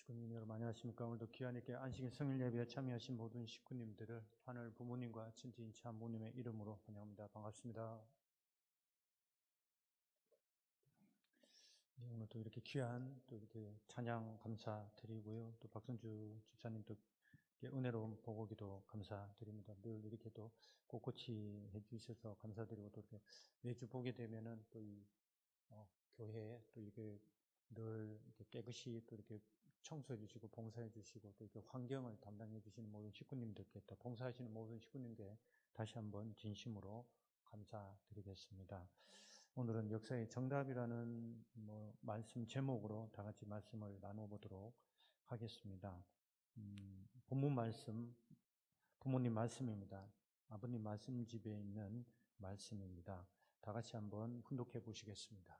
식구님 여러분 안녕하십니까. 오늘도 귀한 있게 안식일 성일 예배에 참여하신 모든 식구님들을 하늘 부모님과 친지인 참모님의 이름으로 환영합니다. 반갑습니다. 오늘도 이렇게 귀한 또 이렇게 찬양 감사드리고요. 또 박선주 집사님도 은혜로운 보고기도 감사드립니다. 늘 이렇게 또 꼿꼿이 해주셔서 감사드리고 또 이렇게 매주 보게 되면은 또 이 교회에 또 이게 늘 이렇게 깨끗이 또 이렇게 청소해 주시고 봉사해 주시고 또 이렇게 환경을 담당해 주시는 모든 식구님들께 또 봉사하시는 모든 식구님께 다시 한번 진심으로 감사드리겠습니다. 오늘은 역사의 정답이라는 말씀 제목으로 다 같이 말씀을 나눠보도록 하겠습니다. 본문 말씀, 부모님 말씀입니다. 아버님 말씀집에 있는 말씀입니다. 다 같이 한번 훈독해 보시겠습니다.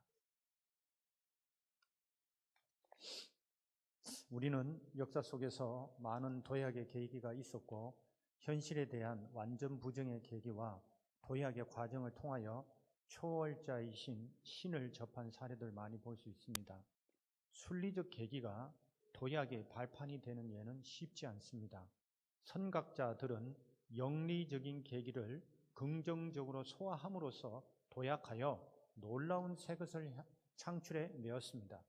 우리는 역사 속에서 많은 도약의 계기가 있었고 현실에 대한 완전 부정의 계기와 도약의 과정을 통하여 초월자이신 신을 접한 사례들 많이 볼 수 있습니다. 순리적 계기가 도약의 발판이 되는 예는 쉽지 않습니다. 선각자들은 영리적인 계기를 긍정적으로 소화함으로써 도약하여 놀라운 새 것을 창출해 내었습니다.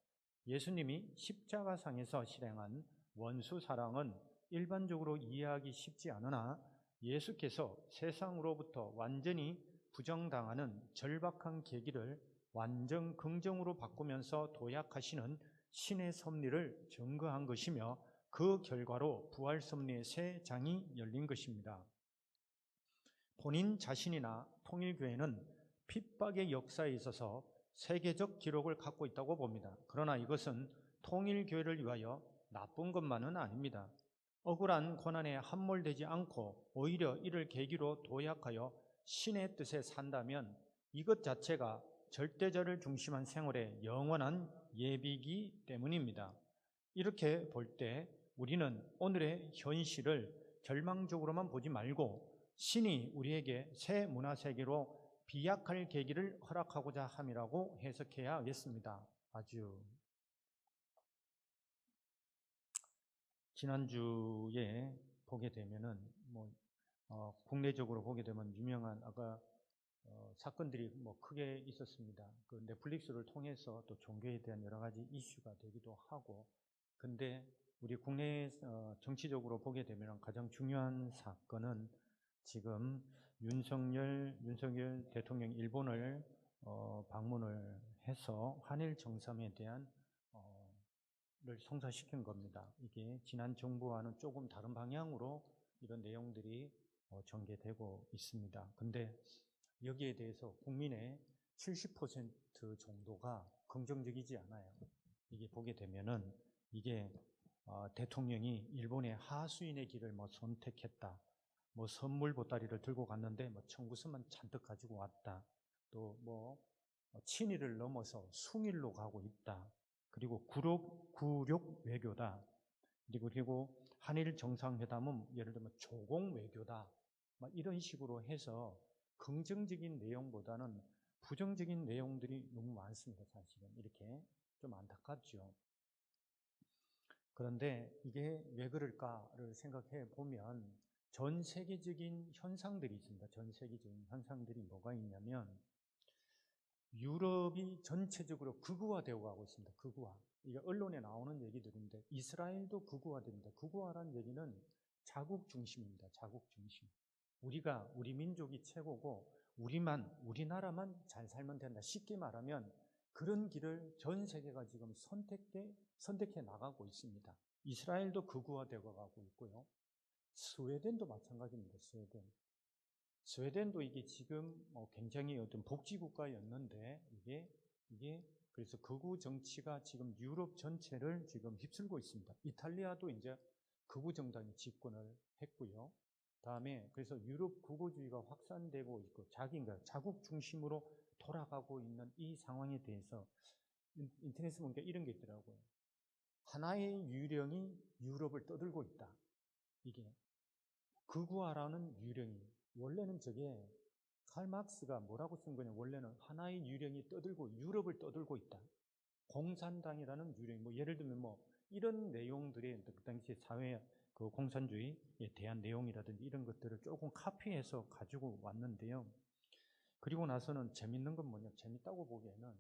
예수님이 십자가상에서 실행한 원수 사랑은 일반적으로 이해하기 쉽지 않으나 예수께서 세상으로부터 완전히 부정당하는 절박한 계기를 완전 긍정으로 바꾸면서 도약하시는 신의 섭리를 증거한 것이며 그 결과로 부활 섭리의 새 장이 열린 것입니다. 본인 자신이나 통일교회는 핍박의 역사에 있어서 세계적 기록을 갖고 있다고 봅니다. 그러나 이것은 통일교회를 위하여 나쁜 것만은 아닙니다. 억울한 고난에 함몰되지 않고 오히려 이를 계기로 도약하여 신의 뜻에 산다면 이것 자체가 절대자를 중심한 생활의 영원한 예비이기 때문입니다. 이렇게 볼 때 우리는 오늘의 현실을 절망적으로만 보지 말고 신이 우리에게 새 문화세계로 비약할 계기를 허락하고자 함이라고 해석해야 하겠습니다. 지난주에 보게 되면은 국내적으로 보게 되면 유명한 사건들이 크게 있었습니다. 그 넷플릭스를 통해서 또 종교에 대한 여러 가지 이슈가 되기도 하고, 근데 우리 국내 정치적으로 보게 되면 가장 중요한 사건은 지금 윤석열 대통령이 일본을 방문을 해서 한일 정상에 대한 를 성사시킨 겁니다. 이게 지난 정부와는 조금 다른 방향으로 이런 내용들이 전개되고 있습니다. 근데 여기에 대해서 국민의 70% 정도가 긍정적이지 않아요. 이게 보게 되면은 이게 대통령이 일본의 하수인의 길을 선택했다. 선물 보따리를 들고 갔는데 청구서만 잔뜩 가지고 왔다. 또 친일을 넘어서 숭일로 가고 있다. 그리고 굴욕 외교다. 그리고 한일 정상회담은 예를 들면 조공 외교다. 이런 식으로 해서 긍정적인 내용보다는 부정적인 내용들이 너무 많습니다. 사실은 이렇게 좀 안타깝죠. 그런데 이게 왜 그럴까를 생각해 보면 전 세계적인 현상들이 있습니다. 전 세계적인 현상들이 뭐가 있냐면 유럽이 전체적으로 극우화되어 가고 있습니다. 극우화. 이게 언론에 나오는 얘기들인데 이스라엘도 극우화됩니다. 극우화라는 얘기는 자국 중심입니다. 자국 중심. 우리 민족이 최고고 우리나라만 잘 살면 된다. 쉽게 말하면 그런 길을 전 세계가 지금 선택해 나가고 있습니다. 이스라엘도 극우화되어 가고 있고요. 스웨덴도 마찬가지입니다. 스웨덴도 이게 지금 굉장히 어떤 복지국가였는데 이게 그래서 극우 정치가 지금 유럽 전체를 지금 휩쓸고 있습니다. 이탈리아도 이제 극우 정당이 집권을 했고요. 다음에 그래서 유럽 극우주의가 확산되고 있고 자국 중심으로 돌아가고 있는 이 상황에 대해서 인터넷에 보니까 이런 게 있더라고요. 하나의 유령이 유럽을 떠들고 있다. 이게 극우화라는 유령이 원래는 저게 칼 막스가 뭐라고 쓴 거냐? 원래는 하나의 유령이 유럽을 떠들고 있다. 공산당이라는 유령, 예를 들면 이런 내용들이 그 당시 사회 그 공산주의에 대한 내용이라든지 이런 것들을 조금 카피해서 가지고 왔는데요. 그리고 나서는 재밌는 건 뭐냐, 재밌다고 보기에는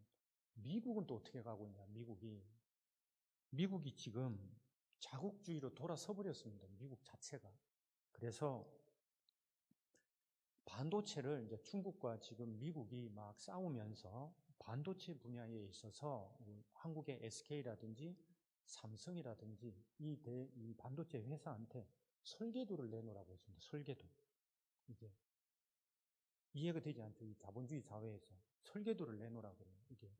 미국은 또 어떻게 가고 있냐, 미국이 지금 자국주의로 돌아서 버렸습니다. 미국 자체가. 그래서 반도체를 이제 중국과 지금 미국이 막 싸우면서 반도체 분야에 있어서 한국의 SK라든지 삼성이라든지 이 반도체 회사한테 설계도를 내놓으라고 했습니다. 설계도. 이게 이해가 되지 않죠. 이 자본주의 사회에서 설계도를 내놓으라고 해요. 이게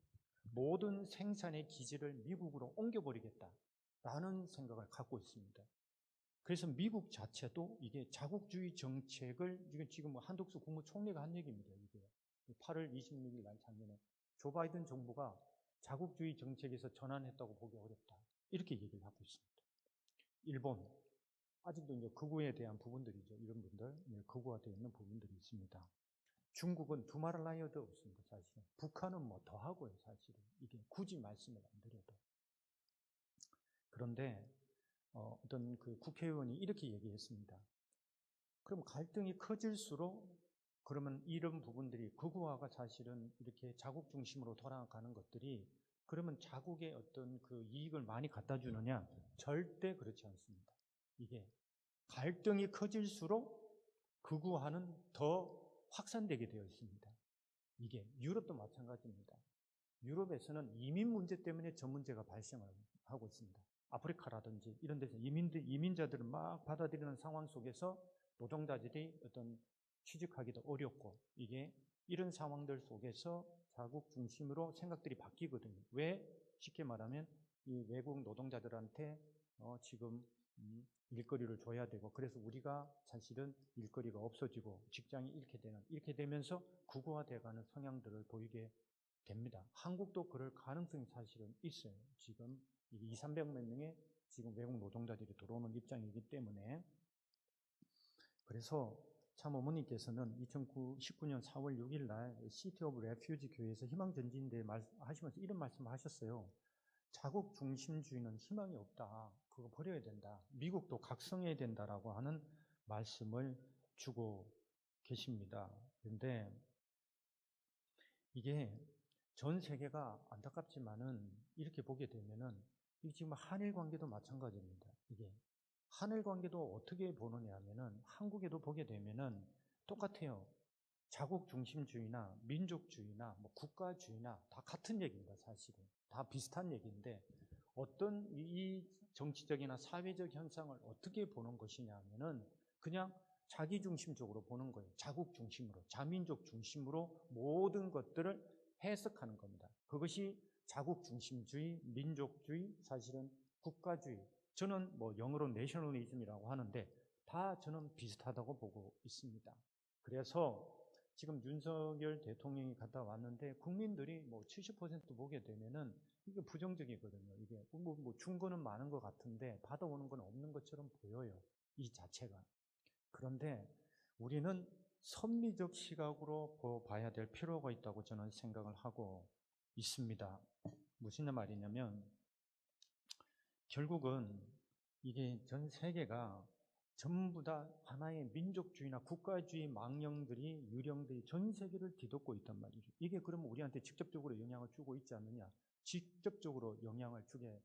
모든 생산의 기지를 미국으로 옮겨버리겠다라는 생각을 갖고 있습니다. 그래서 미국 자체도 이게 자국주의 정책을 지금 한덕수 국무총리가 한 얘기입니다. 이게 8월 26일 날 작년에 조 바이든 정부가 자국주의 정책에서 전환했다고 보기 어렵다. 이렇게 얘기를 하고 있습니다. 일본 아직도 이제 극우에 대한 부분들이죠. 이런 분들 극우화되어 있는 부분들이 있습니다. 중국은 두말 나이어도 없습니다. 사실은 북한은 뭐 더하고요. 사실은 이게 굳이 말씀을 안 드려도. 그런데 어떤 그 국회의원이 이렇게 얘기했습니다. 그럼 갈등이 커질수록 그러면 이런 부분들이 극우화가 사실은 이렇게 자국 중심으로 돌아가는 것들이 그러면 자국의 어떤 그 이익을 많이 갖다 주느냐? 절대 그렇지 않습니다. 이게 갈등이 커질수록 극우화는 더 확산되게 되어 있습니다. 이게 유럽도 마찬가지입니다. 유럽에서는 이민 문제 때문에 저 문제가 발생하고 있습니다. 아프리카라든지 이런 데서 이민자들을 막 받아들이는 상황 속에서 노동자들이 어떤 취직하기도 어렵고 이게 이런 상황들 속에서 자국 중심으로 생각들이 바뀌거든요. 왜? 쉽게 말하면 이 외국 노동자들한테 지금 일거리를 줘야 되고 그래서 우리가 사실은 일거리가 없어지고 직장이 이렇게 되면서 극우화돼가는 성향들을 보이게 됩니다. 한국도 그럴 가능성이 사실은 있어요. 지금 200~300만 명의 지금 외국 노동자들이 들어오는 입장이기 때문에 그래서 참 어머니께서는 2019년 4월 6일 날 시티 오브 레퓨지 교회에서 희망전진대 하시면서 이런 말씀을 하셨어요. 자국 중심주의는 희망이 없다. 그거 버려야 된다. 미국도 각성해야 된다라고 하는 말씀을 주고 계십니다. 그런데 이게 전 세계가 안타깝지만은 이렇게 보게 되면은 이게 지금 한일 관계도 마찬가지입니다. 이게 한일 관계도 어떻게 보느냐 하면은 한국에도 보게 되면은 똑같아요. 자국 중심주의나 민족주의나 뭐 국가주의나 다 같은 얘기입니다. 사실은 다 비슷한 얘기인데 어떤 이 정치적이나 사회적 현상을 어떻게 보는 것이냐 하면은 그냥 자기 중심적으로 보는 거예요. 자국 중심으로, 자민족 중심으로 모든 것들을 해석하는 겁니다. 그것이 자국 중심주의, 민족주의, 사실은 국가주의. 저는 뭐 영어로 내셔널리즘이라고 하는데 다 저는 비슷하다고 보고 있습니다. 그래서 지금 윤석열 대통령이 갔다 왔는데 국민들이 뭐 70% 보게 되면은 이게 부정적이거든요. 이게 뭐 준 거는 많은 것 같은데 받아오는 건 없는 것처럼 보여요. 이 자체가. 그런데 우리는 선미적 시각으로 봐야 될 필요가 있다고 저는 생각을 하고 있습니다. 무슨 말이냐면 결국은 이게 전 세계가 전부 다 하나의 민족주의나 국가주의 망령들이 유령들이 전 세계를 뒤덮고 있단 말이죠. 이게 그러면 우리한테 직접적으로 영향을 주고 있지 않느냐? 직접적으로 영향을 주게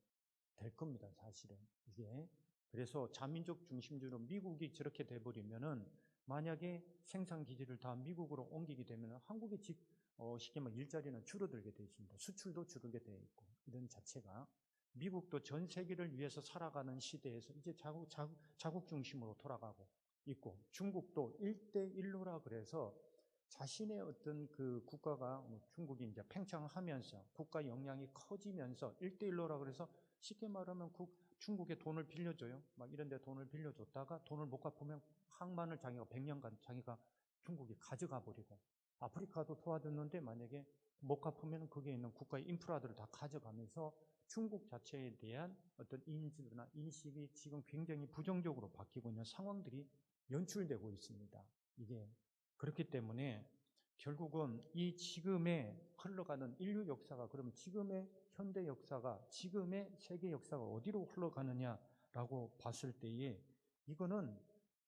될 겁니다. 사실은 이게 그래서 자민족 중심주의로 미국이 저렇게 돼버리면은 만약에 생산 기지를 다 미국으로 옮기게 되면 한국의 쉽게 말해 일자리는 줄어들게 되어 있습니다. 수출도 줄게 되어 있고 이런 자체가 미국도 전 세계를 위해서 살아가는 시대에서 이제 자국 중심으로 돌아가고 있고 중국도 1대1로라 그래서 자신의 어떤 그 국가가 중국이 이제 팽창하면서 국가 역량이 커지면서 1대1로라 그래서 쉽게 말하면 중국에 돈을 빌려줘요. 막 이런 데 돈을 빌려줬다가 돈을 못 갚으면 항만을 자기가 100년간 자기가 중국이 가져가 버리고 아프리카도 도와줬는데 만약에 못 갚으면 거기에 있는 국가의 인프라들을 다 가져가면서 중국 자체에 대한 어떤 인지나 인식이 지금 굉장히 부정적으로 바뀌고 있는 상황들이 연출되고 있습니다. 이게 그렇기 때문에 결국은 이 지금의 흘러가는 인류 역사가 그럼 지금의 현대 역사가, 지금의 세계 역사가 어디로 흘러가느냐라고 봤을 때에 이거는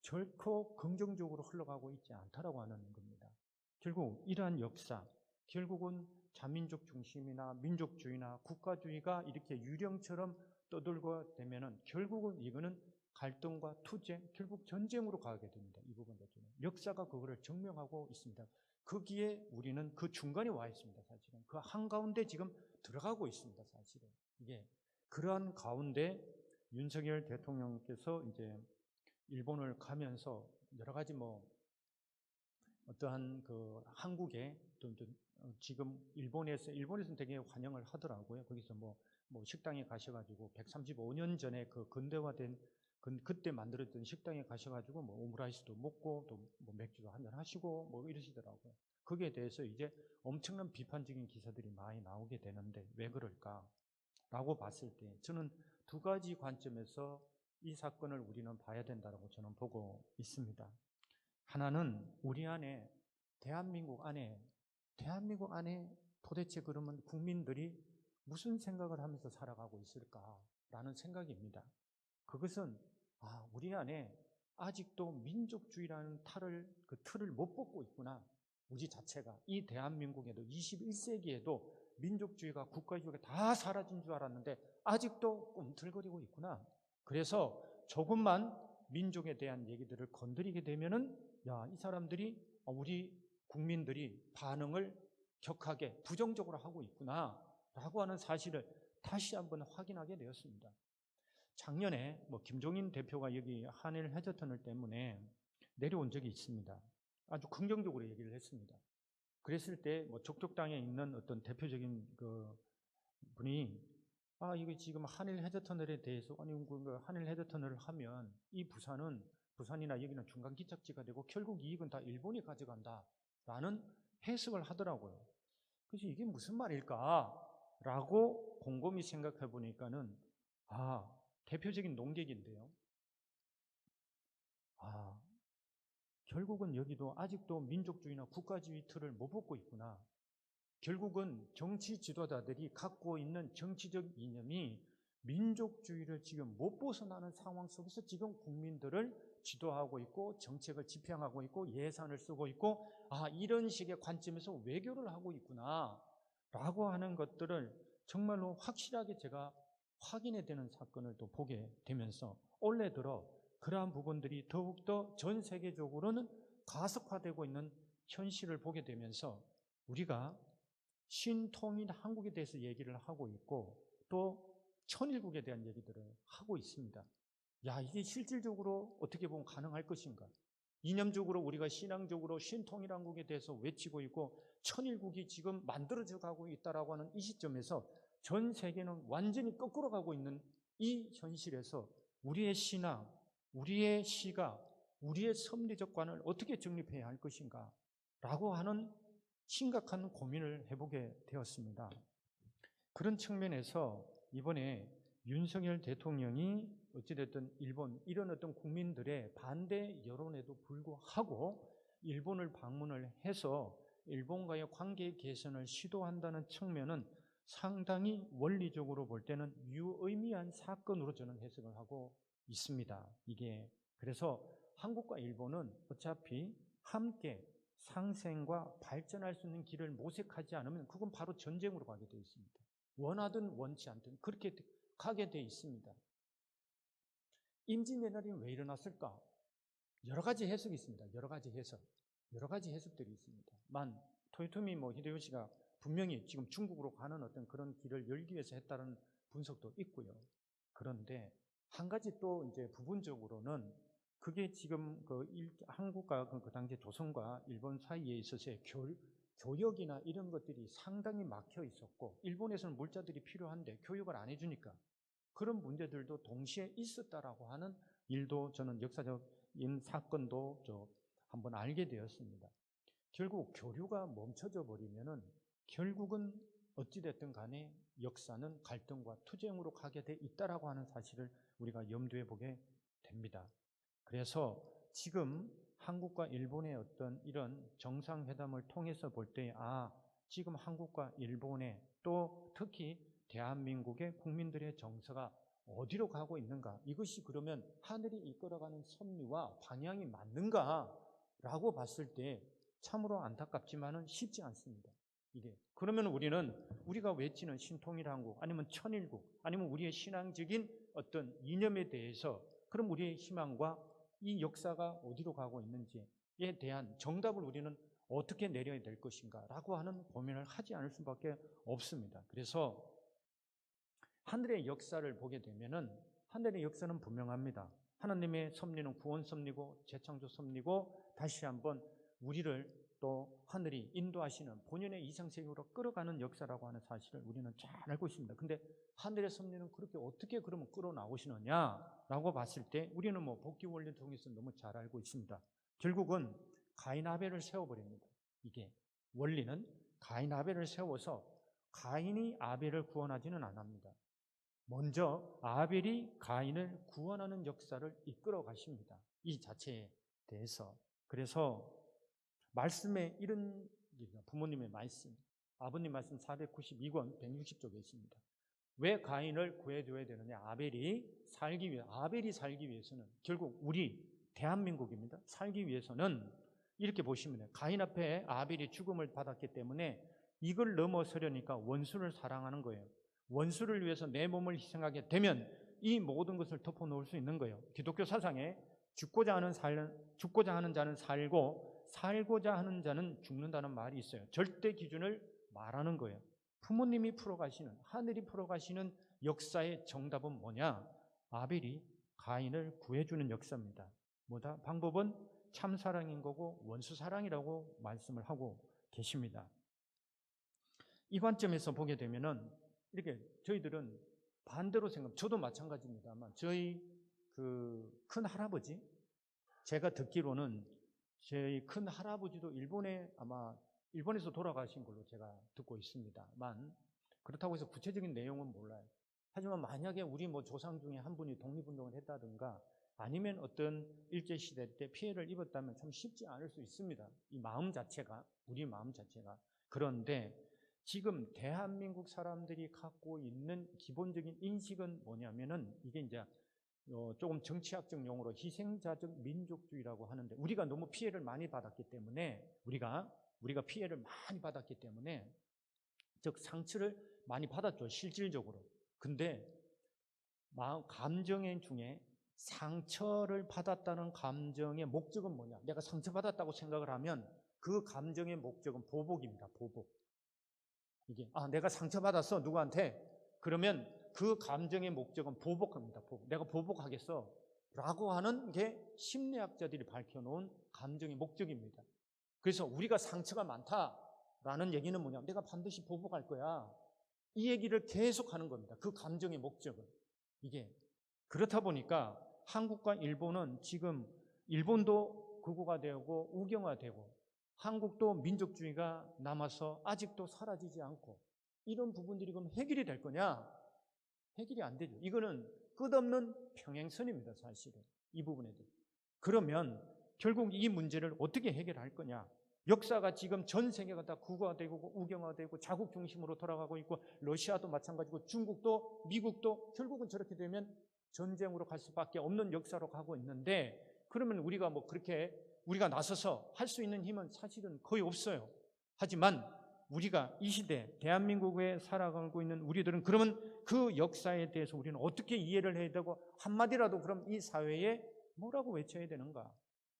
결코 긍정적으로 흘러가고 있지 않다라고 하는 겁니다. 결국 이러한 역사, 결국은 자민족 중심이나 민족주의나 국가주의가 이렇게 유령처럼 떠들고 되면은 결국은 이거는 갈등과 투쟁, 결국 전쟁으로 가게 됩니다. 이 부분 자체는. 역사가 그거를 증명하고 있습니다. 거기에 우리는 그 중간에 와 있습니다. 사실은. 그 한가운데 지금 들어가고 있습니다. 사실은. 이게 그러한 가운데 윤석열 대통령께서 이제 일본을 가면서 여러 가지 어떠한 그 한국에 지금 일본에서는 되게 환영을 하더라고요. 거기서 식당에 가셔가지고 135년 전에 그 근대화된 그때 만들었던 식당에 가셔가지고 오므라이스도 먹고 또 맥주도 한잔 하시고 이러시더라고요. 거기에 대해서 이제 엄청난 비판적인 기사들이 많이 나오게 되는데 왜 그럴까라고 봤을 때 저는 두 가지 관점에서 이 사건을 우리는 봐야 된다고 저는 보고 있습니다. 하나는 우리 안에 대한민국 안에 도대체 그러면 국민들이 무슨 생각을 하면서 살아가고 있을까라는 생각입니다. 그것은 우리 안에 아직도 민족주의라는 그 틀을 못 벗고 있구나. 우리 자체가 이 대한민국에도 21세기에도 민족주의가 국가주의가 다 사라진 줄 알았는데 아직도 꿈틀거리고 있구나. 그래서 조금만 민족에 대한 얘기들을 건드리게 되면은 이 사람들이 우리 국민들이 반응을 격하게 부정적으로 하고 있구나 라고 하는 사실을 다시 한번 확인하게 되었습니다. 작년에 김종인 대표가 여기 한일 해저터널 때문에 내려온 적이 있습니다. 아주 긍정적으로 얘기를 했습니다. 그랬을 때 족족당에 있는 어떤 대표적인 그 분이 이게 지금 한일 해저터널에 대해서 한일 해저터널을 하면 이 부산이나 여기는 중간 기착지가 되고 결국 이익은 다 일본이 가져간다라는 해석을 하더라고요. 그래서 이게 무슨 말일까라고 곰곰이 생각해 보니까는 대표적인 농객인데요. 결국은 여기도 아직도 민족주의나 국가주의 틀을 못 벗고 있구나. 결국은 정치 지도자들이 갖고 있는 정치적 이념이 민족주의를 지금 못 벗어나는 상황 속에서 지금 국민들을 지도하고 있고 정책을 집행하고 있고 예산을 쓰고 있고 이런 식의 관점에서 외교를 하고 있구나 라고 하는 것들을 정말로 확실하게 제가 확인해야 되는 사건을 또 보게 되면서 올해 들어 그러한 부분들이 더욱더 전 세계적으로는 가속화되고 있는 현실을 보게 되면서 우리가 신통일 한국에 대해서 얘기를 하고 있고 또 천일국에 대한 얘기들을 하고 있습니다. 이게 실질적으로 어떻게 보면 가능할 것인가? 이념적으로 우리가 신앙적으로 신통일 한국에 대해서 외치고 있고 천일국이 지금 만들어져 가고 있다라고 하는 이 시점에서 전 세계는 완전히 거꾸로 가고 있는 이 현실에서 우리의 신앙, 우리의 시각, 우리의 섭리적 관을 어떻게 정립해야 할 것인가? 라고 하는 심각한 고민을 해보게 되었습니다. 그런 측면에서 이번에 윤석열 대통령이 어찌됐든 일본 이런 어떤 국민들의 반대 여론에도 불구하고 일본을 방문을 해서 일본과의 관계 개선을 시도한다는 측면은 상당히 원리적으로 볼 때는 유의미한 사건으로 저는 해석을 하고 있습니다. 이게 그래서 한국과 일본은 어차피 함께 상생과 발전할 수 있는 길을 모색하지 않으면 그건 바로 전쟁으로 가게 되어 있습니다. 원하든 원치 않든 그렇게 가게 되어 있습니다. 임진왜란이 왜 일어났을까? 여러 가지 해석이 있습니다. 여러 가지 해석들이 있습니다. 토요토미 히데요시가 분명히 지금 중국으로 가는 어떤 그런 길을 열기 위해서 했다는 분석도 있고요. 그런데 한 가지 또 이제 부분적으로는 그게 지금 한국과 그 당시 조선과 일본 사이에 있어서의 교역이나 이런 것들이 상당히 막혀 있었고 일본에서는 물자들이 필요한데 교육을 안 해주니까 그런 문제들도 동시에 있었다라고 하는 일도 저는 역사적인 사건도 한번 알게 되었습니다. 결국 교류가 멈춰져 버리면은 결국은 어찌됐든 간에 역사는 갈등과 투쟁으로 가게 돼 있다라고 하는 사실을 우리가 염두에 보게 됩니다. 그래서 지금 한국과 일본의 어떤 이런 정상회담을 통해서 볼 때 지금 한국과 일본의 또 특히 대한민국의 국민들의 정서가 어디로 가고 있는가? 이것이 그러면 하늘이 이끌어가는 섭리와 방향이 맞는가라고 봤을 때 참으로 안타깝지만은 쉽지 않습니다. 이게 그러면 우리는 우리가 외치는 신통일한국 아니면 천일국 아니면 우리의 신앙적인 어떤 이념에 대해서 그럼 우리의 희망과 이 역사가 어디로 가고 있는지에 대한 정답을 우리는 어떻게 내려야 될 것인가라고 하는 고민을 하지 않을 수밖에 없습니다. 그래서 하늘의 역사를 보게 되면은 하늘의 역사는 분명합니다. 하나님의 섭리는 구원 섭리고 재창조 섭리고 다시 한번 우리를 또 하늘이 인도하시는 본연의 이상세계로 끌어가는 역사라고 하는 사실을 우리는 잘 알고 있습니다. 근데 하늘의 섭리는 그렇게 어떻게 그러면 끌어나오시느냐라고 봤을 때 우리는 뭐 복귀 원리를 통해서 너무 잘 알고 있습니다. 결국은 가인 아벨을 세워버립니다. 이게 원리는 가인 아벨을 세워서 가인이 아벨을 구원하지는 않습니다. 먼저 아벨이 가인을 구원하는 역사를 이끌어 가십니다. 이 자체에 대해서. 그래서 말씀에 이런 부모님의 말씀, 아버님 말씀 492권 160쪽에 있습니다. 왜 가인을 구해줘야 되느냐? 아벨이 살기 위해서는 결국 우리 대한민국입니다. 살기 위해서는 이렇게 보시면 돼요. 가인 앞에 아벨이 죽음을 받았기 때문에 이걸 넘어서려니까 원수를 사랑하는 거예요. 원수를 위해서 내 몸을 희생하게 되면 이 모든 것을 덮어놓을 수 있는 거예요. 기독교 사상에 죽고자 하는 자는 살고 살고자 하는 자는 죽는다는 말이 있어요. 절대 기준을 말하는 거예요. 부모님이 풀어가시는, 하늘이 풀어가시는 역사의 정답은 뭐냐? 아벨이 가인을 구해주는 역사입니다. 뭐다? 방법은 참사랑인 거고 원수사랑이라고 말씀을 하고 계십니다. 이 관점에서 보게 되면은 이렇게 저희들은 반대로 저도 마찬가지입니다만 저희 그 큰 할아버지, 제가 듣기로는 저희 큰 할아버지도 일본에서 돌아가신 걸로 제가 듣고 있습니다만 그렇다고 해서 구체적인 내용은 몰라요. 하지만 만약에 우리 조상 중에 한 분이 독립운동을 했다든가 아니면 어떤 일제시대 때 피해를 입었다면 참 쉽지 않을 수 있습니다. 이 마음 자체가, 우리 마음 자체가. 그런데 지금 대한민국 사람들이 갖고 있는 기본적인 인식은 뭐냐면은 이게 이제 조금 정치학적 용어로 희생자적 민족주의라고 하는데 우리가 너무 피해를 많이 받았기 때문에 우리가 피해를 많이 받았기 때문에 즉 상처를 많이 받았죠. 실질적으로. 근데 감정의 중에 상처를 받았다는 감정의 목적은 뭐냐? 내가 상처받았다고 생각을 하면 그 감정의 목적은 보복입니다. 보복. 이게 내가 상처받았어 누구한테? 그러면 그 감정의 목적은 보복합니다. 보복. 내가 보복하겠어 라고 하는 게 심리학자들이 밝혀놓은 감정의 목적입니다. 그래서 우리가 상처가 많다라는 얘기는 뭐냐? 내가 반드시 보복할 거야. 이 얘기를 계속하는 겁니다. 그 감정의 목적은. 이게 그렇다 보니까 한국과 일본은 지금 일본도 극우가 되고 우경화되고 한국도 민족주의가 남아서 아직도 사라지지 않고 이런 부분들이 그럼 해결이 될 거냐? 해결이 안 되죠. 이거는 끝없는 평행선입니다. 사실은 이 부분에도. 그러면 결국 이 문제를 어떻게 해결할 거냐? 역사가 지금 전 세계가 다 국가화되고 우경화되고 자국 중심으로 돌아가고 있고 러시아도 마찬가지고 중국도 미국도 결국은 저렇게 되면 전쟁으로 갈 수밖에 없는 역사로 가고 있는데 그러면 우리가 그렇게 우리가 나서서 할 수 있는 힘은 사실은 거의 없어요. 하지만 우리가 이 시대 대한민국에 살아가고 있는 우리들은 그러면 그 역사에 대해서 우리는 어떻게 이해를 해야 되고 한마디라도 그럼 이 사회에 뭐라고 외쳐야 되는가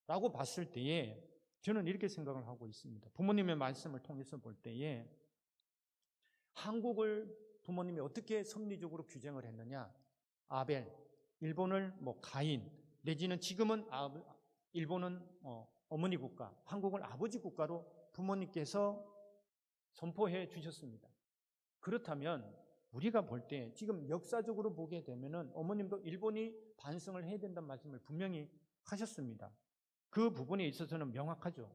라고 봤을 때에 저는 이렇게 생각을 하고 있습니다. 부모님의 말씀을 통해서 볼 때에 한국을 부모님이 어떻게 섭리적으로 규정을 했느냐? 아벨, 일본을 가인, 내지는 지금은 일본은 어머니 국가, 한국을 아버지 국가로 부모님께서 선포해 주셨습니다. 그렇다면 우리가 볼 때 지금 역사적으로 보게 되면은 어머님도 일본이 반성을 해야 된다는 말씀을 분명히 하셨습니다. 그 부분에 있어서는 명확하죠.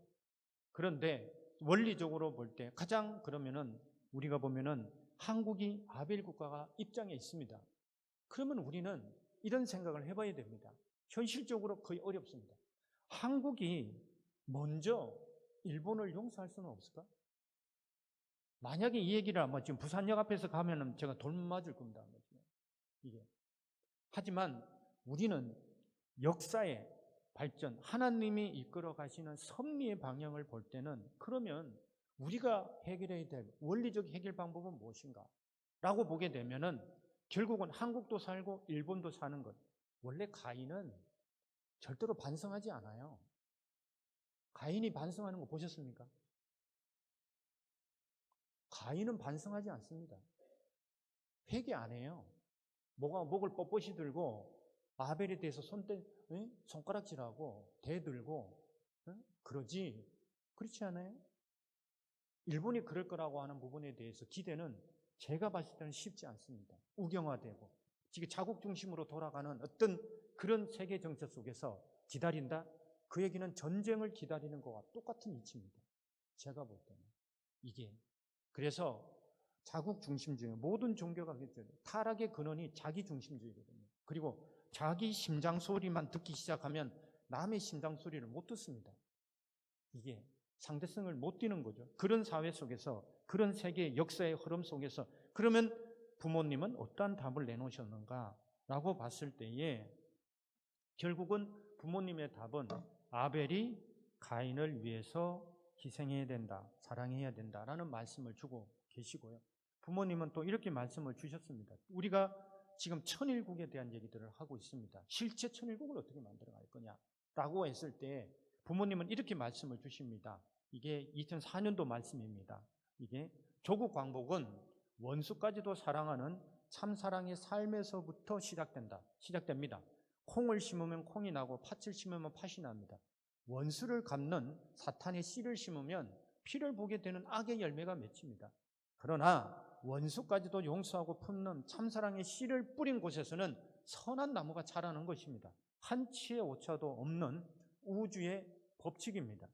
그런데 원리적으로 볼 때 가장 그러면은 우리가 보면은 한국이 아벨 국가가 입장에 있습니다. 그러면 우리는 이런 생각을 해봐야 됩니다. 현실적으로 거의 어렵습니다. 한국이 먼저 일본을 용서할 수는 없을까? 만약에 이 얘기를 아마 지금 부산역 앞에서 가면은 제가 돌 맞을 겁니다. 이게. 하지만 우리는 역사의 발전, 하나님이 이끌어 가시는 섭리의 방향을 볼 때는 그러면 우리가 해결해야 될 원리적 해결 방법은 무엇인가? 라고 보게 되면은 결국은 한국도 살고 일본도 사는 것. 원래 가인은 절대로 반성하지 않아요. 가인이 반성하는 거 보셨습니까? 가인은 반성하지 않습니다. 회개 안 해요. 목을 뻣뻣이 들고 아벨에 대해서 손가락질하고 대들고 그러지. 그렇지 않아요? 일본이 그럴 거라고 하는 부분에 대해서 기대는 제가 봤을 때는 쉽지 않습니다. 우경화되고 지금 자국 중심으로 돌아가는 어떤 그런 세계 정책 속에서 기다린다? 그 얘기는 전쟁을 기다리는 것과 똑같은 이치입니다. 제가 볼 때는 이게. 그래서 자국 중심주의, 모든 종교가 타락의 근원이 자기 중심주의거든요. 그리고 자기 심장 소리만 듣기 시작하면 남의 심장 소리를 못 듣습니다. 이게 상대성을 못 띠는 거죠. 그런 사회 속에서, 그런 세계의 역사의 흐름 속에서 그러면 부모님은 어떠한 답을 내놓으셨는가라고 봤을 때에 결국은 부모님의 답은 아벨이 가인을 위해서 희생해야 된다, 사랑해야 된다라는 말씀을 주고 계시고요. 부모님은 또 이렇게 말씀을 주셨습니다. 우리가 지금 천일국에 대한 얘기들을 하고 있습니다. 실제 천일국을 어떻게 만들어갈 거냐라고 했을 때 부모님은 이렇게 말씀을 주십니다. 이게 2004년도 말씀입니다. 이게 조국 광복은 원수까지도 사랑하는 참사랑의 삶에서부터 시작됩니다. 콩을 심으면 콩이 나고 팥을 심으면 팥이 납니다. 원수를 갚는 사탄의 씨를 심으면 피를 보게 되는 악의 열매가 맺힙니다. 그러나 원수까지도 용서하고 품는 참사랑의 씨를 뿌린 곳에서는 선한 나무가 자라는 것입니다. 한치의 오차도 없는 우주의 법칙입니다.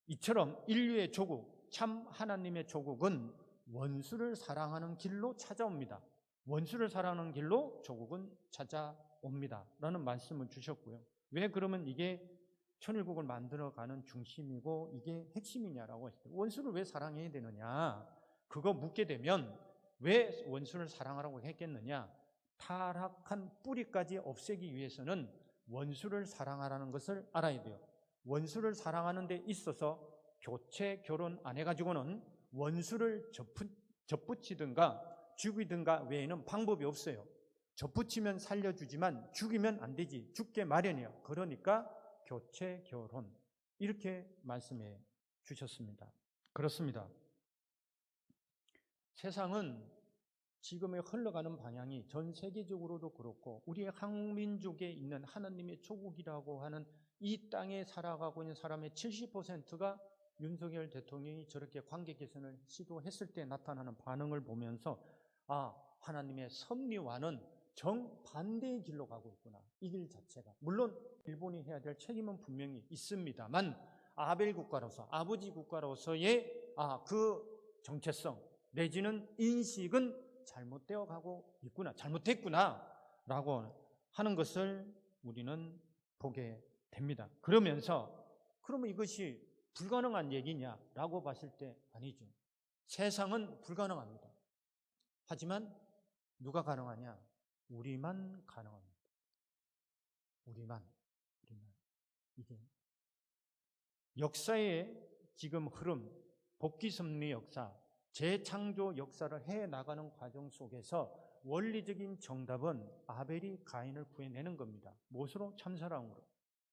이처럼 인류의 조국, 참 하나님의 조국은 원수를 사랑하는 길로 찾아옵니다. 원수를 사랑하는 길로 조국은 찾아옵니다. 라는 말씀을 주셨고요. 왜 그러면 이게 천일국을 만들어가는 중심이고 이게 핵심이냐라고 했을 때 원수를 왜 사랑해야 되느냐? 그거 묻게 되면 왜 원수를 사랑하라고 했겠느냐? 타락한 뿌리까지 없애기 위해서는 원수를 사랑하라는 것을 알아야 돼요. 원수를 사랑하는 데 있어서 교체, 결혼 안 해가지고는 원수를 접붙이든가 죽이든가 외에는 방법이 없어요. 접붙이면 살려주지만 죽이면 안 되지. 죽게 마련이에요. 그러니까 교체, 결혼 이렇게 말씀해 주셨습니다. 그렇습니다. 세상은 지금의 흘러가는 방향이 전 세계적으로도 그렇고 우리의 한민족에 있는 하나님의 조국이라고 하는 이 땅에 살아가고 있는 사람의 70%가 윤석열 대통령이 저렇게 관계 개선을 시도했을 때 나타나는 반응을 보면서 하나님의 섭리와는 정반대의 길로 가고 있구나. 이 길 자체가. 물론 일본이 해야 될 책임은 분명히 있습니다만 아벨 국가로서, 아버지 국가로서의 그 정체성 내지는 인식은 잘못되어 가고 있구나, 잘못됐구나 라고 하는 것을 우리는 보게 됩니다. 그러면 이것이 불가능한 얘기냐라고 봤을 때 아니죠. 세상은 불가능합니다. 하지만 누가 가능하냐? 우리만 가능합니다. 우리만. 이게 역사의 지금 흐름, 복귀섭리 역사, 재창조 역사를 해나가는 과정 속에서 원리적인 정답은 아벨이 가인을 구해내는 겁니다. 무엇으로? 참사랑으로.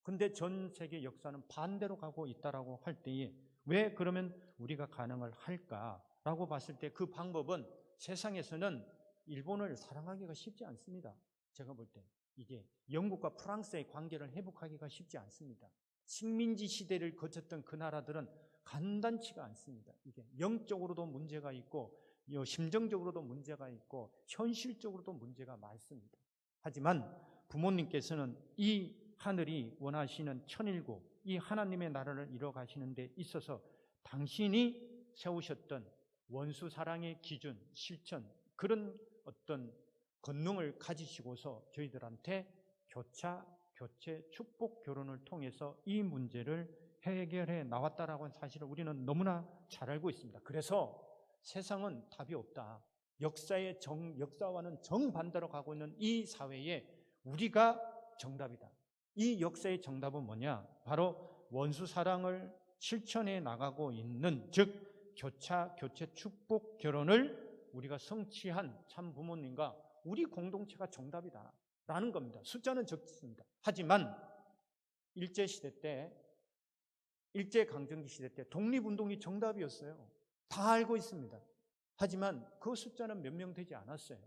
근데 전 세계 역사는 반대로 가고 있다라고 할 때에 왜 그러면 우리가 가능을 할까라고 봤을 때 그 방법은 세상에서는 일본을 사랑하기가 쉽지 않습니다. 제가 볼 때 이게 영국과 프랑스의 관계를 회복하기가 쉽지 않습니다. 식민지 시대를 거쳤던 그 나라들은 간단치가 않습니다. 이게 영적으로도 문제가 있고 심정적으로도 문제가 있고 현실적으로도 문제가 많습니다. 하지만 부모님께서는 이 하늘이 원하시는 천일국, 이 하나님의 나라를 이뤄가시는 데 있어서 당신이 세우셨던 원수 사랑의 기준, 실천, 그런 어떤 권능을 가지시고서 저희들한테 교체, 축복, 결혼을 통해서 이 문제를 해결해 나왔다라고 하는 사실을 우리는 너무나 잘 알고 있습니다. 그래서 세상은 답이 없다. 역사와는 정반대로 가고 있는 이 사회에 우리가 정답이다. 이 역사의 정답은 뭐냐? 바로 원수 사랑을 실천해 나가고 있는, 즉 교체, 축복, 결혼을 우리가 성취한 참 부모님과 우리 공동체가 정답이다 라는 겁니다. 숫자는 적습니다. 하지만 일제시대 때, 일제강점기 시대 때 독립운동이 정답이었어요. 다 알고 있습니다. 하지만 그 숫자는 몇 명 되지 않았어요.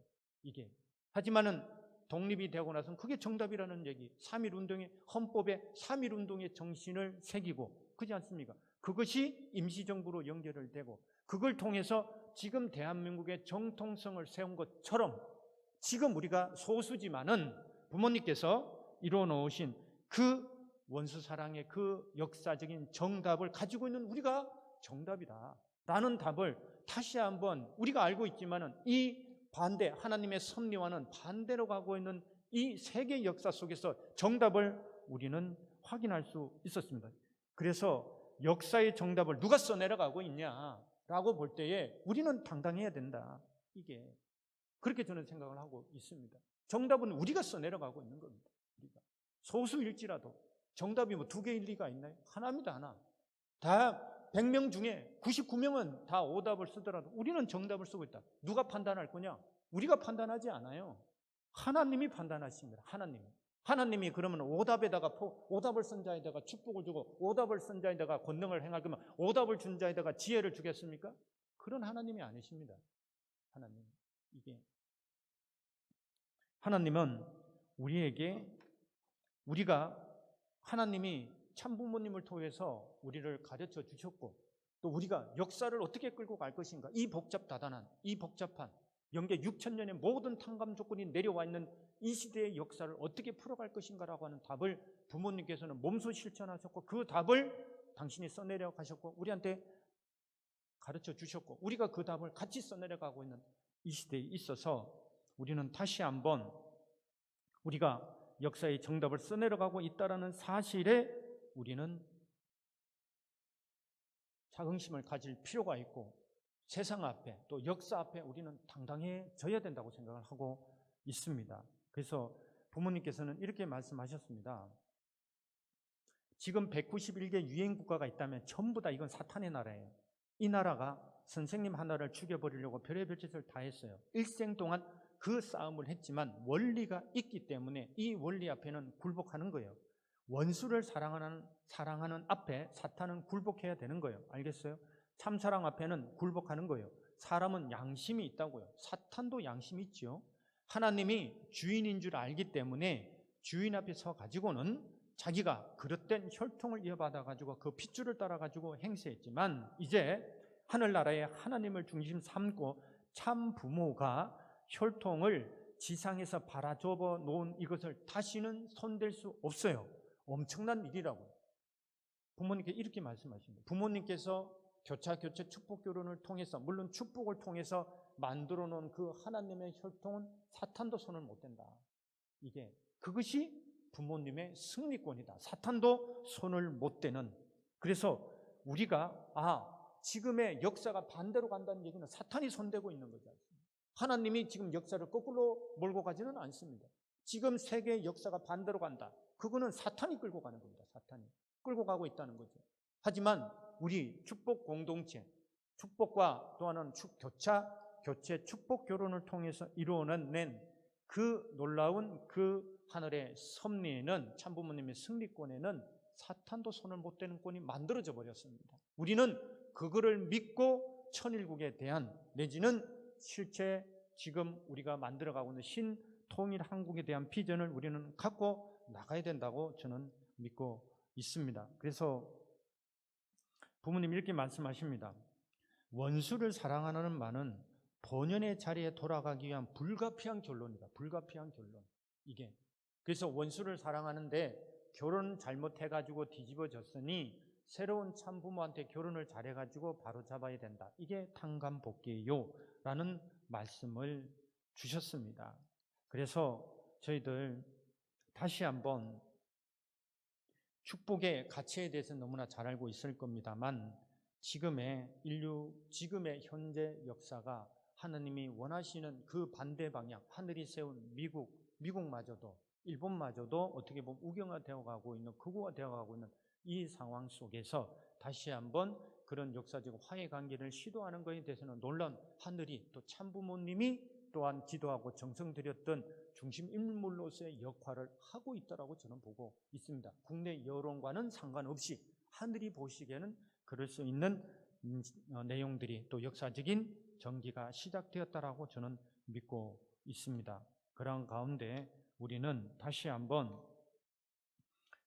이게. 하지만은 독립이 되고 나서는 그게 정답이라는 얘기, 3.1운동의 헌법에 3.1운동의 정신을 새기고, 그렇지 않습니까? 그것이 임시정부로 연결을 되고, 그걸 통해서 지금 대한민국의 정통성을 세운 것처럼 지금 우리가 소수지만은 부모님께서 이루어 놓으신 그 원수 사랑의 그 역사적인 정답을 가지고 있는 우리가 정답이다 라는 답을 다시 한번, 우리가 알고 있지만은 이 반대, 하나님의 섭리와는 반대로 가고 있는 이 세계 역사 속에서 정답을 우리는 확인할 수 있었습니다. 그래서 역사의 정답을 누가 써내려가고 있냐라고 볼 때에 우리는 당당해야 된다. 이게 그렇게 저는 생각을 하고 있습니다. 정답은 우리가 써내려가고 있는 겁니다. 우리가 소수일지라도 정답이 뭐 2개일 리가 있나요? 하나입니다. 하나. 다 100명 중에 99명은 다 오답을 쓰더라도 우리는 정답을 쓰고 있다. 누가 판단할 거냐? 우리가 판단하지 않아요. 하나님이 판단하십니다. 하나님이 그러면 오답을 쓴 자에다가 축복을 주고, 오답을 쓴 자에다가 권능을 행할 거면 오답을 준 자에다가 지혜를 주겠습니까? 그런 하나님이 아니십니다. 하나님은 우리가 하나님이 참부모님을 통해서 우리를 가르쳐 주셨고, 또 우리가 역사를 어떻게 끌고 갈 것인가, 이 복잡한 영계 6,000년의 모든 탕감 조건이 내려와 있는 이 시대의 역사를 어떻게 풀어갈 것인가라고 하는 답을 부모님께서는 몸소 실천하셨고, 그 답을 당신이 써내려 가셨고 우리한테 가르쳐 주셨고, 우리가 그 답을 같이 써내려가고 있는 이 시대에 있어서 우리는 다시 한번 우리가 역사의 정답을 써내려가고 있다는 사실에 우리는 자긍심을 가질 필요가 있고, 세상 앞에 또 역사 앞에 우리는 당당해져야 된다고 생각을 하고 있습니다. 그래서 부모님께서는 이렇게 말씀하셨습니다. 지금 191개 유행 국가가 있다면 전부 다 이건 사탄의 나라예요. 이 나라가 선생님 하나를 죽여버리려고 별의별 짓을 다 했어요. 일생 동안 그 싸움을 했지만 원리가 있기 때문에 이 원리 앞에는 굴복하는 거예요. 원수를 사랑하는 앞에 사탄은 굴복해야 되는 거예요. 알겠어요? 참사랑 앞에는 굴복하는 거예요. 사람은 양심이 있다고요. 사탄도 양심이 있죠. 하나님이 주인인 줄 알기 때문에 주인 앞에 서 가지고는 자기가 그릇된 혈통을 이어받아 가지고 그 핏줄을 따라 가지고 행세했지만, 이제 하늘나라에 하나님을 중심 삼고 참 부모가 혈통을 지상에서 바라접어 놓은 이것을 다시는 손댈 수 없어요. 엄청난 일이라고 부모님께 이렇게 말씀하십니다. 부모님께서 교체 축복 결혼을 통해서, 물론 축복을 통해서 만들어 놓은 그 하나님의 혈통은 사탄도 손을 못 댄다. 그것이 부모님의 승리권이다. 사탄도 손을 못 대는. 그래서 우리가 지금의 역사가 반대로 간다는 얘기는 사탄이 손대고 있는 거죠. 하나님이 지금 역사를 거꾸로 몰고 가지는 않습니다. 지금 세계의 역사가 반대로 간다. 그거는 사탄이 끌고 가는 겁니다. 사탄이 끌고 가고 있다는 거죠. 하지만 우리 축복 공동체, 축복과 또 하나는 교체, 축복 결혼을 통해서 이루어낸 그 놀라운 그 하늘의 섭리에는, 참부모님의 승리권에는 사탄도 손을 못 대는 권이 만들어져 버렸습니다. 우리는 그거를 믿고 천일국에 대한, 내지는 실제 지금 우리가 만들어가고 있는 신통일 한국에 대한 비전을 우리는 갖고 나가야 된다고 저는 믿고 있습니다. 그래서 부모님이 이렇게 말씀하십니다. 원수를 사랑하는 말은 본연의 자리에 돌아가기 위한 불가피한 결론이다. 불가피한 결론. 그래서 원수를 사랑하는데 결혼 잘못해가지고 뒤집어졌으니 새로운 참부모한테 결혼을 잘해가지고 바로 잡아야 된다. 이게 탕감복귀예요 라는 말씀을 주셨습니다. 그래서 저희들 다시 한번 축복의 가치에 대해서 너무나 잘 알고 있을 겁니다만, 지금의 인류, 지금의 현재 역사가 하나님이 원하시는 그 반대 방향, 하늘이 세운 미국마저도, 일본마저도 어떻게 보면 우경화되어 가고 있는, 극우화되어 가고 있는 이 상황 속에서 다시 한번 그런 역사적 화해 관계를 시도하는 것에 대해서는 놀라운 하늘이, 또 참부모님이 또한 기도하고 정성 들였던 중심 인물로서의 역할을 하고 있다라고 저는 보고 있습니다. 국내 여론과는 상관없이 하늘이 보시기에는 그럴 수 있는 내용들이, 또 역사적인 전기가 시작되었다라고 저는 믿고 있습니다. 그런 가운데 우리는 다시 한번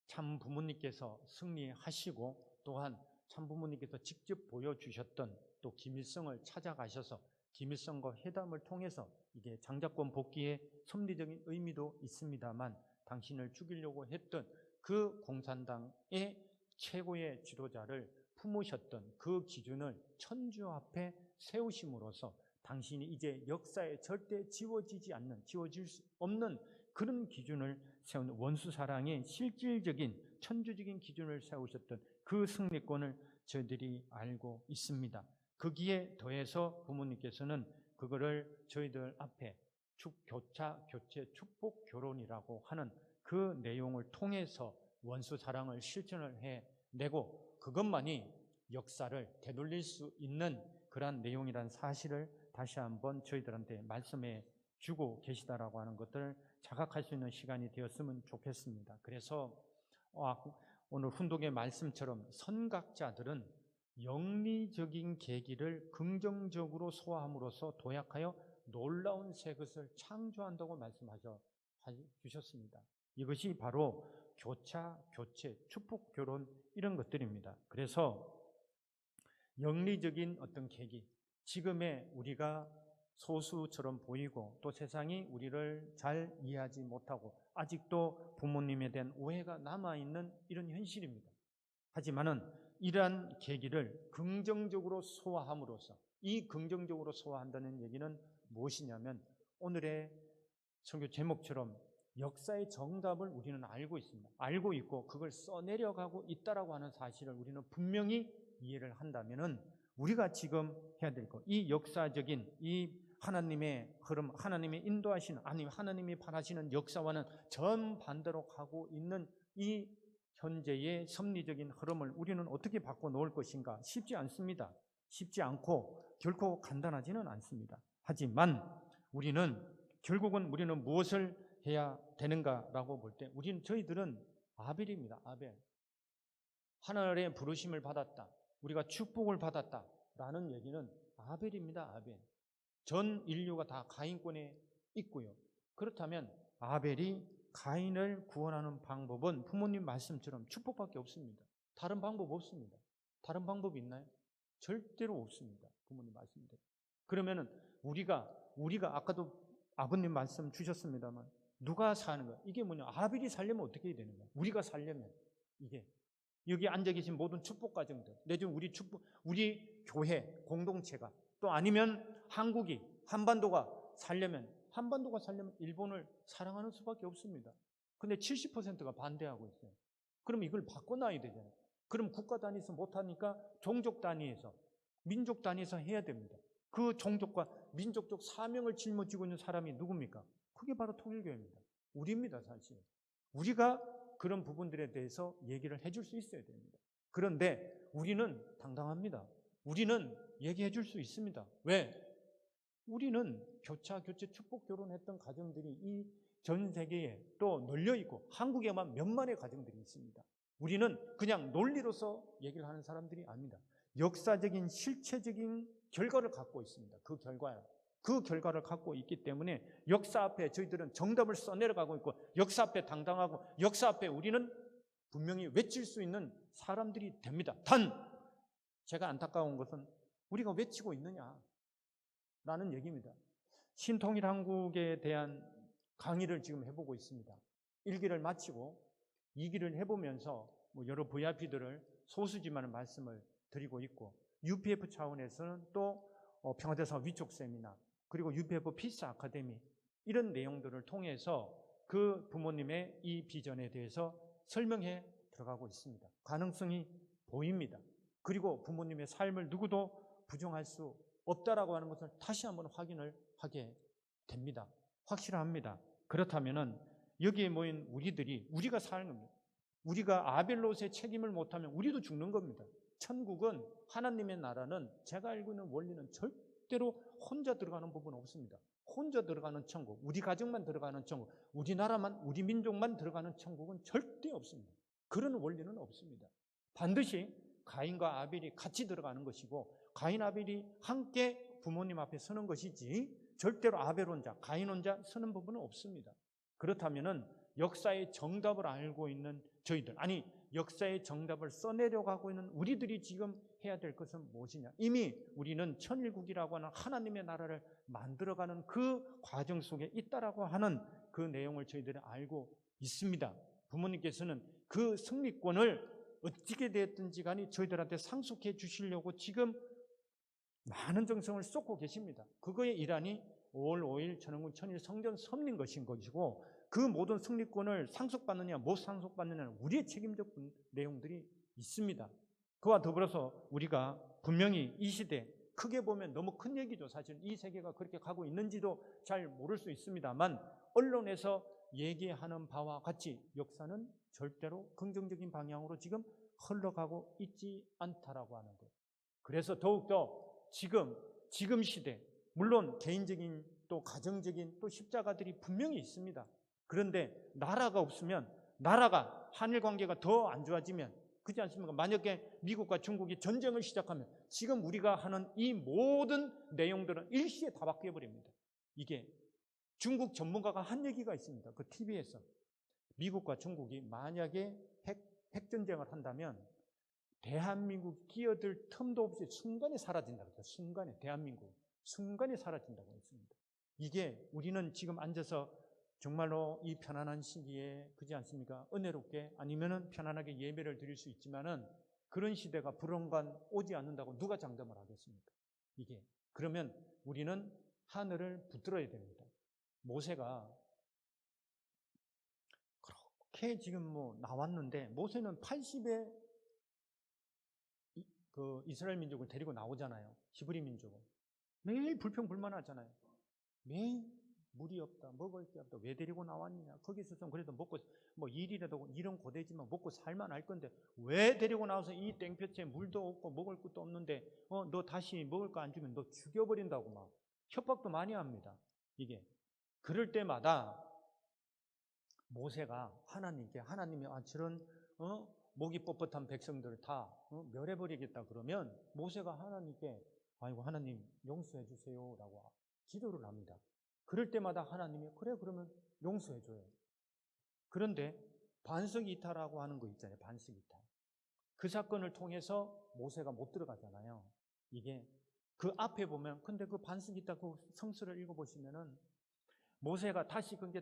참 부모님께서 승리하시고, 또한 참 부모님께서 직접 보여주셨던, 또 김일성을 찾아가셔서 김일성과 회담을 통해서, 이게 장자권 복귀의 섭리적인 의미도 있습니다만, 당신을 죽이려고 했던 그 공산당의 최고의 지도자를 품으셨던 그 기준을 천주 앞에 세우심으로써 당신이 이제 역사에 절대 지워질 수 없는 그런 기준을 세운, 원수사랑의 실질적인 천주적인 기준을 세우셨던 그 승리권을 저희들이 알고 있습니다. 거기에 더해서 부모님께서는 그거를 저희들 앞에 교차, 교체, 축복, 결혼이라고 하는 그 내용을 통해서 원수사랑을 실천을 해내고, 그것만이 역사를 되돌릴 수 있는 그러한 내용이라는 사실을 다시 한번 저희들한테 말씀해 주고 계시다라고 하는 것들을 자각할 수 있는 시간이 되었으면 좋겠습니다. 그래서 오늘 훈독의 말씀처럼 선각자들은 영리적인 계기를 긍정적으로 소화함으로써 도약하여 놀라운 새 것을 창조한다고 말씀하셔 주셨습니다. 이것이 바로 교차, 교체, 축복, 결혼 이런 것들입니다. 그래서 영리적인 어떤 계기, 지금의 우리가 소수처럼 보이고 또 세상이 우리를 잘 이해하지 못하고 아직도 부모님에 대한 오해가 남아있는 이런 현실입니다. 하지만은 이러한 계기를 긍정적으로 소화함으로써, 이 긍정적으로 소화한다는 얘기는 무엇이냐면 오늘의 설교 제목처럼 역사의 정답을 우리는 알고 있습니다. 알고 있고 그걸 써내려가고 있다라고 하는 사실을 우리는 분명히 이해를 한다면은 우리가 지금 해야 될 것, 이 역사적인 이 하나님의 흐름, 하나님의 인도하시는, 아니 하나님이 바라시는 역사와는 정반대로 가고 있는 이 현재의 섭리적인 흐름을 우리는 어떻게 바꿔놓을 것인가? 쉽지 않습니다. 쉽지 않고 결코 간단하지는 않습니다. 하지만 결국은 우리는 무엇을 해야 되는가라고 볼 때 저희들은 아벨입니다. 아벨. 하늘의 부르심을 받았다, 우리가 축복을 받았다라는 얘기는 아벨입니다. 아벨. 전 인류가 다 가인권에 있고요. 그렇다면 아벨이 가인을 구원하는 방법은 부모님 말씀처럼 축복밖에 없습니다. 다른 방법 없습니다. 다른 방법이 있나요? 절대로 없습니다. 부모님 말씀대로. 그러면은 우리가 아까도 아버님 말씀 주셨습니다만 누가 사는 거야? 이게 뭐냐? 아벨이 살려면 어떻게 해야 되는 거야? 우리가 살려면 이게 여기 앉아 계신 모든 축복 가정들, 내지는 우리 교회 공동체가, 또 아니면 한반도가 살려면 일본을 사랑하는 수밖에 없습니다. 근데 70%가 반대하고 있어요. 그럼 이걸 바꿔놔야 되잖아요. 그럼 국가 단위에서 못하니까 종족 단위에서, 민족 단위에서 해야 됩니다. 그 종족과 민족적 사명을 짊어지고 있는 사람이 누굽니까? 그게 바로 통일교회입니다. 우리입니다, 사실. 우리가 그런 부분들에 대해서 얘기를 해줄 수 있어야 됩니다. 그런데 우리는 당당합니다. 우리는 얘기해 줄 수 있습니다. 왜? 우리는 교차, 교체, 축복, 결혼했던 가정들이 이 전 세계에 또 널려있고 한국에만 몇만의 가정들이 있습니다. 우리는 그냥 논리로서 얘기를 하는 사람들이 아닙니다. 역사적인 실체적인 결과를 갖고 있습니다. 그 결과를 갖고 있기 때문에 역사 앞에 저희들은 정답을 써내려가고 있고, 역사 앞에 당당하고, 역사 앞에 우리는 분명히 외칠 수 있는 사람들이 됩니다. 단 제가 안타까운 것은 우리가 외치고 있느냐라는 얘기입니다. 신통일 한국에 대한 강의를 지금 해보고 있습니다. 1기를 마치고 2기를 해보면서 여러 VIP들을 소수지만 말씀을 드리고 있고, UPF 차원에서는 또 평화대사 위촉 세미나, 그리고 UPF 피스 아카데미, 이런 내용들을 통해서 그 부모님의 이 비전에 대해서 설명해 들어가고 있습니다. 가능성이 보입니다. 그리고 부모님의 삶을 누구도 부정할 수 없다라고 하는 것을 다시 한번 확인을 하게 됩니다. 확실합니다. 그렇다면은 여기에 모인 우리가 사는 겁니다. 우리가 아벨롯의 책임을 못하면 우리도 죽는 겁니다. 천국은, 하나님의 나라는, 제가 알고 있는 원리는 절대로 혼자 들어가는 부분은 없습니다. 혼자 들어가는 천국, 우리 가정만 들어가는 천국, 우리나라만, 우리 민족만 들어가는 천국은 절대 없습니다. 그런 원리는 없습니다. 반드시 가인과 아벨이 같이 들어가는 것이고, 가인 아벨이 함께 부모님 앞에 서는 것이지 절대로 아벨 혼자, 가인 혼자 서는 부분은 없습니다. 그렇다면은 역사의 정답을 알고 있는 저희들, 아니 역사의 정답을 써내려가고 있는 우리들이 지금 해야 될 것은 무엇이냐? 이미 우리는 천일국이라고 하는 하나님의 나라를 만들어가는 그 과정 속에 있다라고 하는 그 내용을 저희들이 알고 있습니다. 부모님께서는 그 승리권을 어떻게 됐든지 간에 저희들한테 상속해 주시려고 지금 많은 정성을 쏟고 계십니다. 그거의 일환이 5월 5일 천안군 천일 성전 섭린 것인 것이고, 그 모든 승리권을 상속받느냐 못 상속받느냐는 우리의 책임적 내용들이 있습니다. 그와 더불어서 우리가 분명히 이 시대, 크게 보면 너무 큰 얘기죠. 사실 이 세계가 그렇게 가고 있는지도 잘 모를 수 있습니다만, 언론에서 얘기하는 바와 같이 역사는 절대로 긍정적인 방향으로 지금 흘러가고 있지 않다라고 하는 거예요. 그래서 더욱더 지금 시대, 물론 개인적인 또 가정적인 또 십자가들이 분명히 있습니다. 그런데 나라가 없으면, 나라가 한일 관계가 더 안 좋아지면, 그렇지 않습니까? 만약에 미국과 중국이 전쟁을 시작하면 지금 우리가 하는 이 모든 내용들은 일시에 다 바뀌어버립니다. 이게 중국 전문가가 한 얘기가 있습니다. 그 TV에서 미국과 중국이 만약에 핵전쟁을 한다면 대한민국 끼어들 틈도 없이 순간에 사라진다고 했어요. 순간에, 대한민국 순간에 사라진다고 했습니다. 이게 우리는 지금 앉아서 정말로 이 편안한 시기에, 그렇지 않습니까? 은혜롭게, 아니면은 편안하게 예배를 드릴 수 있지만은 그런 시대가 불언간 오지 않는다고 누가 장담을 하겠습니까? 이게 그러면 우리는 하늘을 붙들어야 됩니다. 모세가 그렇게 지금 나왔는데, 모세는 80에 그 이스라엘 민족을 데리고 나오잖아요. 히브리 민족은 매일 불평불만하잖아요. 매일 물이 없다, 먹을 게 없다, 왜 데리고 나왔느냐, 거기서 좀 그래도 먹고, 일이라도, 일은 고되지만 먹고 살만할 건데 왜 데리고 나와서 이 땡볕에 물도 없고 먹을 것도 없는데 너 다시 먹을 거 안 주면 너 죽여버린다고 막 협박도 많이 합니다. 이게 그럴 때마다 모세가 하나님께, 하나님이 저런 목이 뻣뻣한 백성들을 다 멸해버리겠다 그러면 모세가 하나님께, 아이고 하나님 용서해 주세요라고 기도를 합니다. 그럴 때마다 하나님이 그래 그러면 용서해 줘요. 그런데 반석이타라고 하는 거 있잖아요. 반석이타. 그 사건을 통해서 모세가 못 들어가잖아요. 이게 그 앞에 보면, 근데 그 반석이타 그 성서를 읽어보시면은 모세가 다시 그게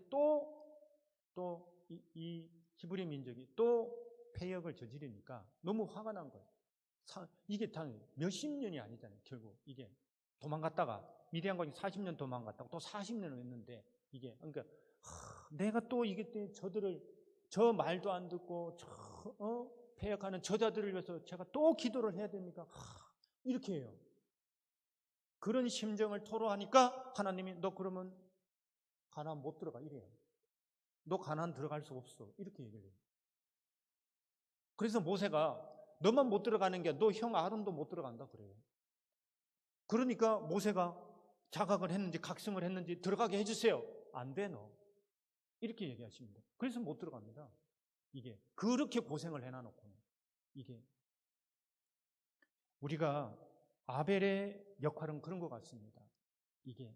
이 히브리 민족이 또 패역을 저지르니까 너무 화가 난 거예요. 이게 당연히 몇십 년이 아니잖아요. 결국 이게 도망갔다가 미디안 광야 40년 도망갔다고 또 40년을 했는데, 이게 그러니까 내가 또 이게 때 저 말도 안 듣고 패역하는 저자들을 위해서 제가 또 기도를 해야 됩니까? 이렇게 해요. 그런 심정을 토로하니까 하나님이 너 그러면 가나안 못 들어가 이래요. 너 가나안 들어갈 수 없어 이렇게 얘기를 해요. 그래서 모세가 너만 못 들어가는 게 너 형 아론도 못 들어간다 그래요. 그러니까 모세가 자각을 했는지 각성을 했는지 들어가게 해주세요. 안 돼 너. 이렇게 얘기하십니다. 그래서 못 들어갑니다. 이게 그렇게 고생을 해놔놓고, 이게 우리가 아벨의 역할은 그런 것 같습니다. 이게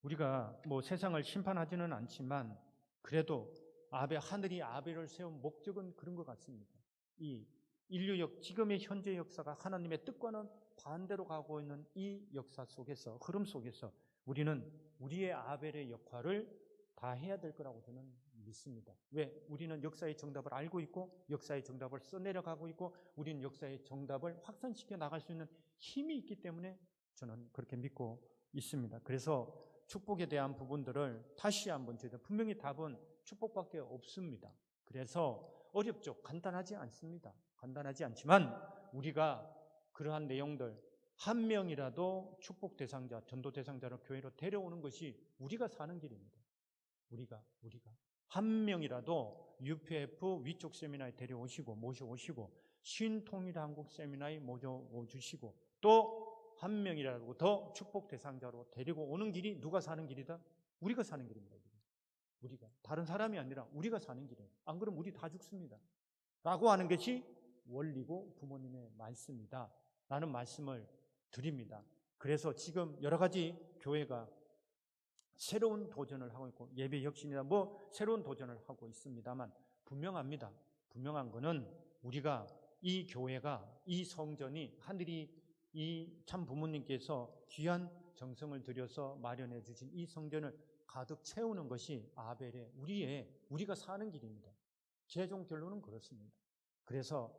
우리가 세상을 심판하지는 않지만 그래도 하늘이 아벨을 세운 목적은 그런 것 같습니다. 이 인류 지금의 현재 역사가 하나님의 뜻과는 반대로 가고 있는 이 역사 속에서, 흐름 속에서 우리는 우리의 아벨의 역할을 다 해야 될 거라고 저는 믿습니다. 왜? 우리는 역사의 정답을 알고 있고 역사의 정답을 써내려가고 있고 우리는 역사의 정답을 확산시켜 나갈 수 있는 힘이 있기 때문에 저는 그렇게 믿고 있습니다. 그래서 축복에 대한 부분들을 다시 한번 저희들 분명히 답은 축복밖에 없습니다. 그래서 어렵죠. 간단하지 않습니다. 간단하지 않지만 우리가 그러한 내용들 한 명이라도 축복 대상자, 전도 대상자를 교회로 데려오는 것이 우리가 사는 길입니다. 우리가 한 명이라도 UPF 위쪽 세미나에 데려오시고 모셔오시고 신통일한국 세미나에 모셔주시고 또 한 명이라도 더 축복 대상자로 데리고 오는 길이 누가 사는 길이다? 우리가 사는 길입니다. 우리가 다른 사람이 아니라 우리가 사는 길이에요. 안 그러면 우리 다 죽습니다. 라고 하는 것이 원리고 부모님의 말씀이다 라는 말씀을 드립니다. 그래서 지금 여러 가지 교회가 새로운 도전을 하고 있고 예배 혁신이나 새로운 도전을 하고 있습니다만 분명합니다. 분명한 거는 우리가 이 교회가 이 성전이 하늘이 이 참 부모님께서 귀한 정성을 들여서 마련해 주신 이 성전을 가득 채우는 것이 아벨의 우리가 사는 길입니다. 최종 결론은 그렇습니다. 그래서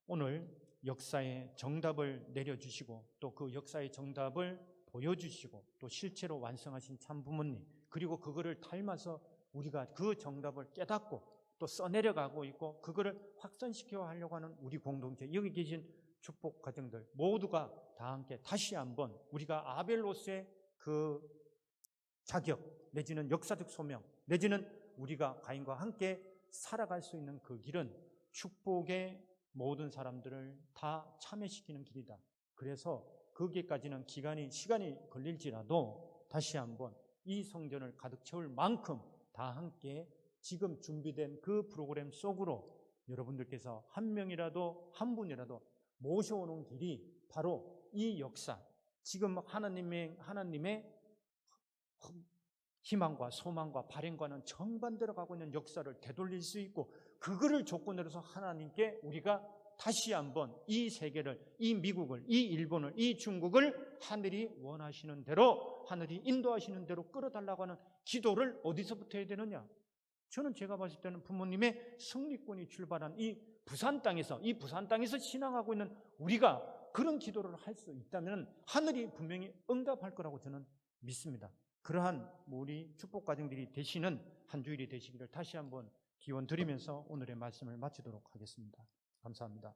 오늘 역사의 정답을 내려주시고 또 그 역사의 정답을 보여주시고 또 실제로 완성하신 참 부모님 그리고 그거를 닮아서 우리가 그 정답을 깨닫고 또 써내려가고 있고 그거를 확산시켜 하려고 하는 우리 공동체 여기 계신 축복 가정들 모두가 다 함께 다시 한번 우리가 아벨로스의 그 자격 내지는 역사적 소명 내지는 우리가 가인과 함께 살아갈 수 있는 그 길은 축복의 모든 사람들을 다 참여시키는 길이다. 그래서 거기까지는 시간이 걸릴지라도 다시 한번 이 성전을 가득 채울 만큼 다 함께 지금 준비된 그 프로그램 속으로 여러분들께서 한 명이라도 한 분이라도 모셔오는 길이 바로 이 역사 지금 하나님의 희망과 소망과 발행과는 정반대로 가고 있는 역사를 되돌릴 수 있고 그거를 조건으로 해서 하나님께 우리가 다시 한번 이 세계를, 이 미국을, 이 일본을, 이 중국을 하늘이 원하시는 대로 하늘이 인도하시는 대로 끌어달라고 하는 기도를 어디서부터 해야 되느냐? 저는 제가 봤을 때는 부모님의 승리권이 출발한 이 부산 땅에서 신앙하고 있는 우리가 그런 기도를 할 수 있다면 하늘이 분명히 응답할 거라고 저는 믿습니다. 그러한 우리 축복 가정들이 되시는 한 주일이 되시기를 다시 한번 기원 드리면서 오늘의 말씀을 마치도록 하겠습니다. 감사합니다.